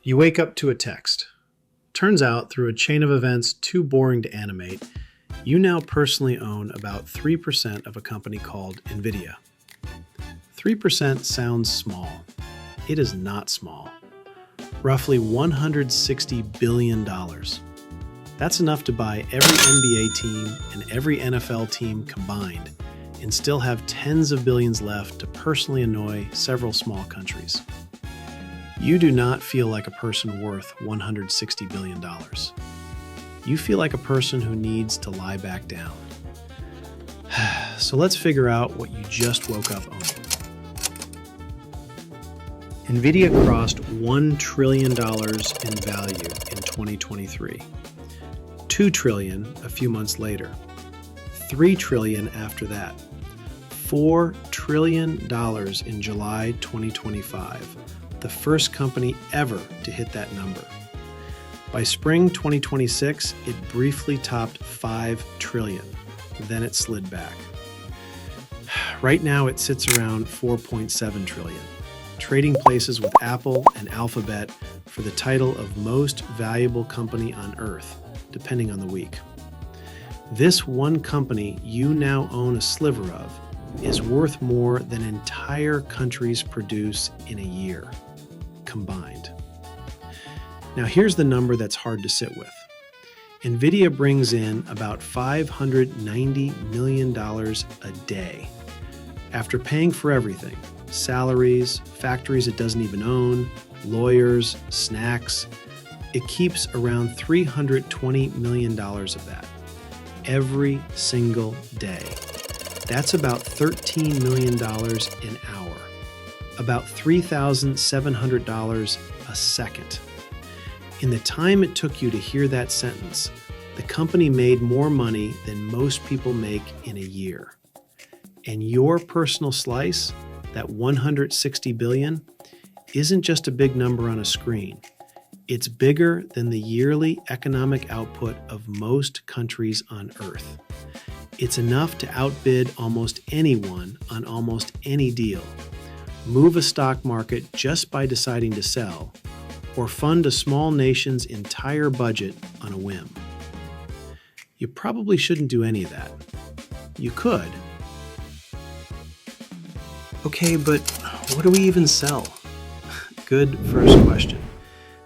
You wake up to a text. Turns out, through a chain of events too boring to animate, you now personally own about 3% of a company called NVIDIA. 3% sounds small. It is not small. Roughly $160 billion. That's enough to buy every NBA team and every NFL team combined, and still have tens of billions left to personally annoy several small countries. You do not feel like a person worth $160 billion. You feel like a person who needs to lie back down. So let's figure out what you just woke up owning. NVIDIA crossed $1 trillion in value in 2023, $2 trillion a few months later, $3 trillion after that, $4 trillion in July 2025, the first company ever to hit that number. By spring 2026, it briefly topped $5 trillion, then it slid back. Right now it sits around $4.7 trillion, trading places with Apple and Alphabet for the title of most valuable company on Earth, depending on the week. This one company you now own a sliver of is worth more than entire countries produce in a year, combined. Now here's the number that's hard to sit with. NVIDIA brings in about $590 million a day. After paying for everything, salaries, factories it doesn't even own, lawyers, snacks, it keeps around $320 million of that every single day. That's about $13 million an hour, about $3,700 a second. In the time it took you to hear that sentence, the company made more money than most people make in a year. And your personal slice, that $160 billion, isn't just a big number on a screen. It's bigger than the yearly economic output of most countries on Earth. It's enough to outbid almost anyone on almost any deal, move a stock market just by deciding to sell, or fund a small nation's entire budget on a whim. You probably shouldn't do any of that. You could. Okay, but what do we even sell? Good first question.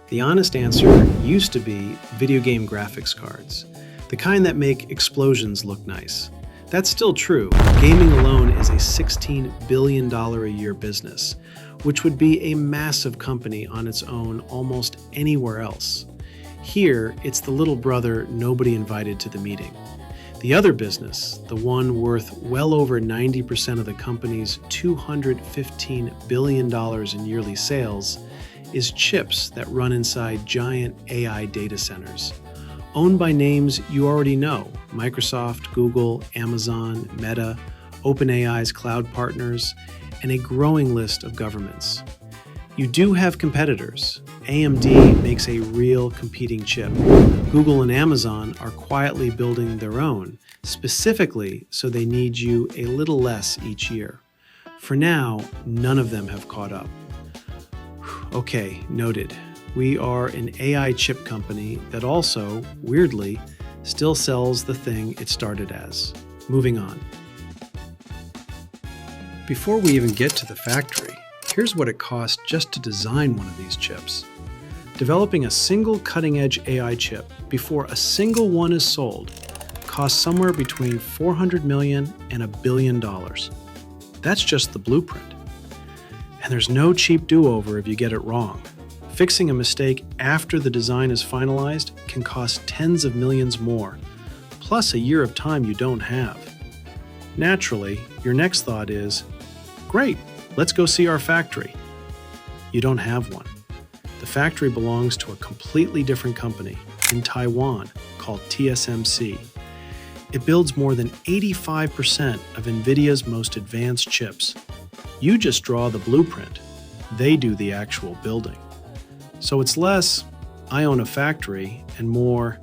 The honest answer used to be video game graphics cards, the kind that make explosions look nice. That's still true. Gaming alone is a $16 billion a year business, which would be a massive company on its own almost anywhere else. Here, it's the little brother nobody invited to the meeting. The other business, the one worth well over 90% of the company's $215 billion in yearly sales, is chips that run inside giant AI data centers, owned by names you already know: Microsoft, Google, Amazon, Meta, OpenAI's cloud partners, and a growing list of governments. You do have competitors. AMD makes a real competing chip. Google and Amazon are quietly building their own, specifically so they need you a little less each year. For now, none of them have caught up. Okay, noted. We are an AI chip company that also, weirdly, still sells the thing it started as. Moving on. Before we even get to the factory, here's what it costs just to design one of these chips. Developing a single cutting-edge AI chip before a single one is sold costs somewhere between $400 million and $1 billion. That's just the blueprint. And there's no cheap do-over if you get it wrong. Fixing a mistake after the design is finalized can cost tens of millions more, plus a year of time you don't have. Naturally, your next thought is, great, let's go see our factory. You don't have one. The factory belongs to a completely different company in Taiwan called TSMC. It builds more than 85% of NVIDIA's most advanced chips. You just draw the blueprint. They do the actual building. So it's less, I own a factory, and more,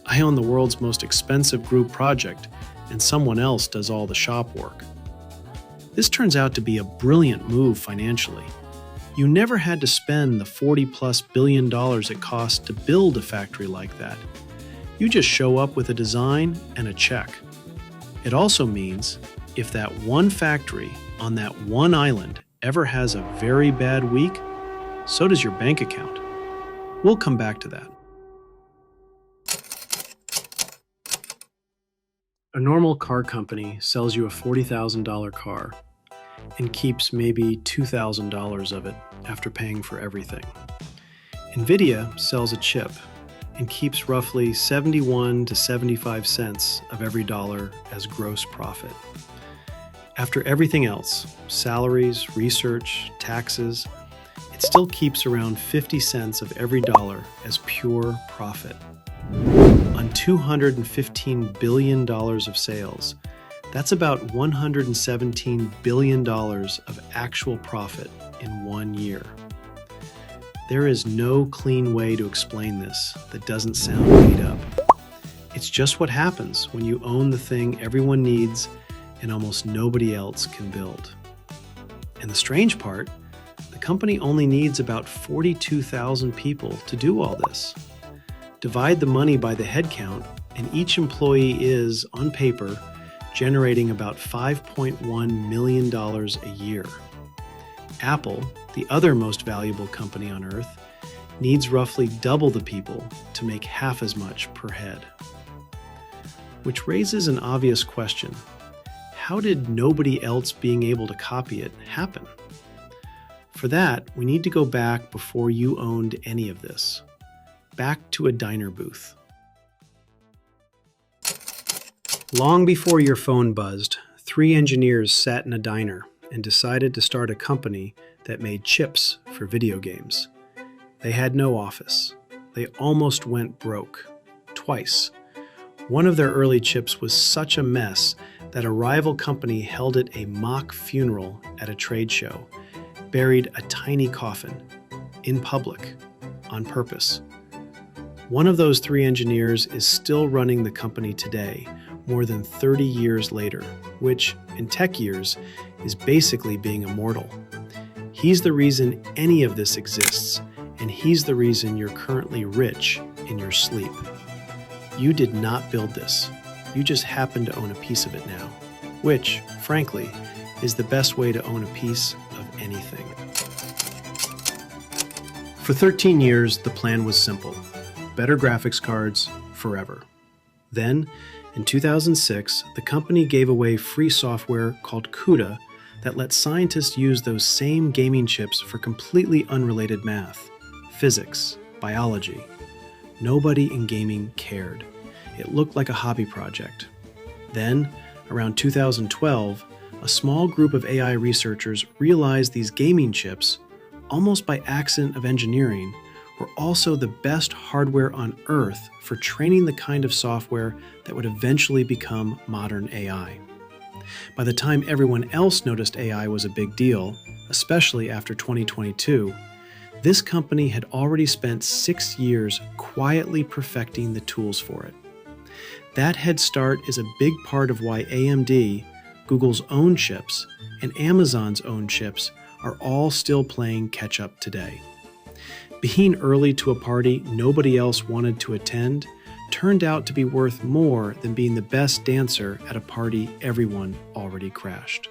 I own the world's most expensive group project, and someone else does all the shop work. This turns out to be a brilliant move financially. You never had to spend the $40+ billion it costs to build a factory like that. You just show up with a design and a check. It also means if that one factory on that one island ever has a very bad week, so does your bank account. We'll come back to that. A normal car company sells you a $40,000 car and keeps maybe $2,000 of it after paying for everything. NVIDIA sells a chip and keeps roughly 71 to 75 cents of every dollar as gross profit. After everything else, salaries, research, taxes, it still keeps around 50 cents of every dollar as pure profit. On $215 billion of sales, that's about $117 billion of actual profit in 1 year. There is no clean way to explain this that doesn't sound made up. It's just what happens when you own the thing everyone needs and almost nobody else can build. And the strange part, the company only needs about 42,000 people to do all this. Divide the money by the headcount, and each employee is, on paper, generating about $5.1 million a year. Apple, the other most valuable company on Earth, needs roughly double the people to make half as much per head. Which raises an obvious question. How did nobody else being able to copy it happen? For that, we need to go back before you owned any of this. Back to a diner booth. Long before your phone buzzed, 3 engineers sat in a diner and decided to start a company that made chips for video games. They had no office. They almost went broke. Twice. One of their early chips was such a mess that a rival company held it a mock funeral at a trade show, buried a tiny coffin, in public, on purpose. One of those 3 engineers is still running the company today, more than 30 years later, which, in tech years, is basically being immortal. He's the reason any of this exists, and he's the reason you're currently rich in your sleep. You did not build this. You just happen to own a piece of it now, which, frankly, is the best way to own a piece of anything. For 13 years, the plan was simple. Better graphics cards forever. Then, in 2006, the company gave away free software called CUDA that let scientists use those same gaming chips for completely unrelated math, physics, biology. Nobody in gaming cared. It looked like a hobby project. Then, around 2012, a small group of AI researchers realized these gaming chips, almost by accident of engineering, were also the best hardware on Earth for training the kind of software that would eventually become modern AI. By the time everyone else noticed AI was a big deal, especially after 2022, this company had already spent 6 years quietly perfecting the tools for it. That head start is a big part of why AMD, Google's own chips, and Amazon's own chips are all still playing catch-up today. Being early to a party nobody else wanted to attend turned out to be worth more than being the best dancer at a party everyone already crashed.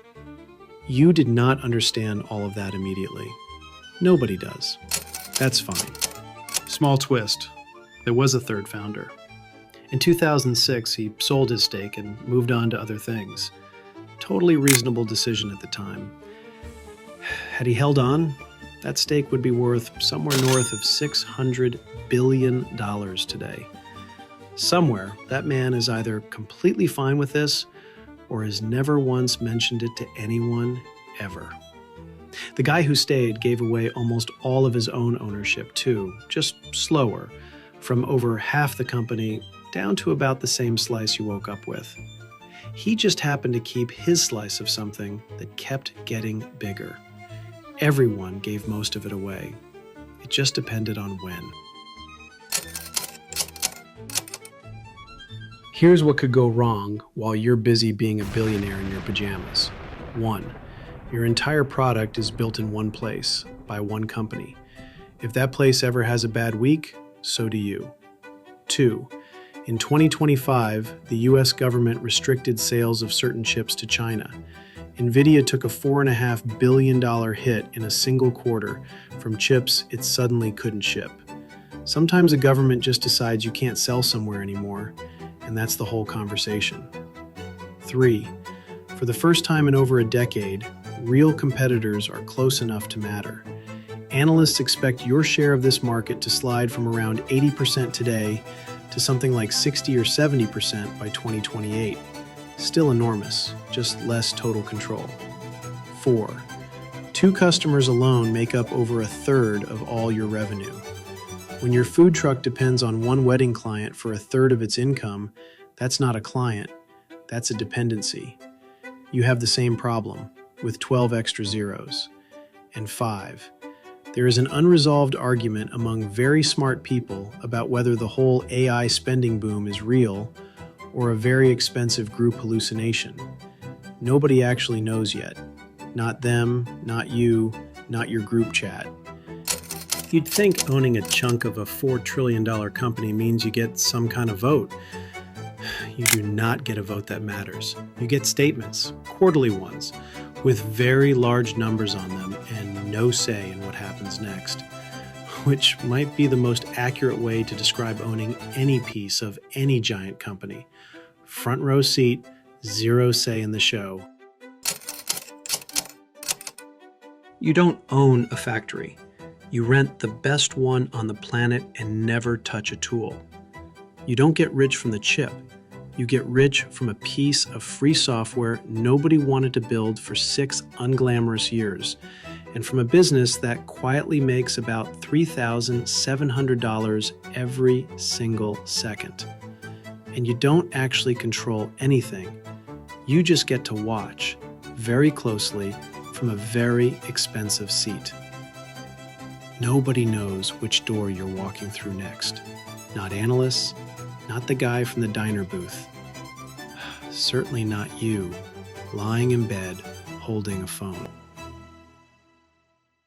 You did not understand all of that immediately. Nobody does. That's fine. Small twist. There was a third founder. In 2006, he sold his stake and moved on to other things. Totally reasonable decision at the time. Had he held on, that stake would be worth somewhere north of $600 billion today. Somewhere, that man is either completely fine with this or has never once mentioned it to anyone ever. The guy who stayed gave away almost all of his own ownership too, just slower, from over half the company down to about the same slice you woke up with. He just happened to keep his slice of something that kept getting bigger. Everyone gave most of it away. It just depended on when. Here's what could go wrong while you're busy being a billionaire in your pajamas. 1. Your entire product is built in one place, by one company. If that place ever has a bad week, so do you. 2. In 2025, the US government restricted sales of certain chips to China. NVIDIA took a $4.5 billion hit in a single quarter from chips it suddenly couldn't ship. Sometimes a government just decides you can't sell somewhere anymore, and that's the whole conversation. 3. For the first time in over a decade, real competitors are close enough to matter. Analysts expect your share of this market to slide from around 80% today to something like 60 or 70% by 2028. Still enormous, just less total control. 4. 2 customers alone make up over a third of all your revenue. When your food truck depends on one wedding client for a third of its income, that's not a client, that's a dependency. You have the same problem, with 12 extra zeros. And 5. There is an unresolved argument among very smart people about whether the whole AI spending boom is real or a very expensive group hallucination. Nobody actually knows yet. Not them, not you, not your group chat. You'd think owning a chunk of a $4 trillion company means you get some kind of vote. You do not get a vote that matters. You get statements, quarterly ones, with very large numbers on them and no say in what happens next, which might be the most accurate way to describe owning any piece of any giant company. Front row seat, zero say in the show. You don't own a factory. You rent the best one on the planet and never touch a tool. You don't get rich from the chip. You get rich from a piece of free software nobody wanted to build for 6 unglamorous years, and from a business that quietly makes about $3,700 every single second. And you don't actually control anything. You just get to watch very closely from a very expensive seat. Nobody knows which door you're walking through next. Not analysts, not the guy from the diner booth. Certainly not you, lying in bed, holding a phone.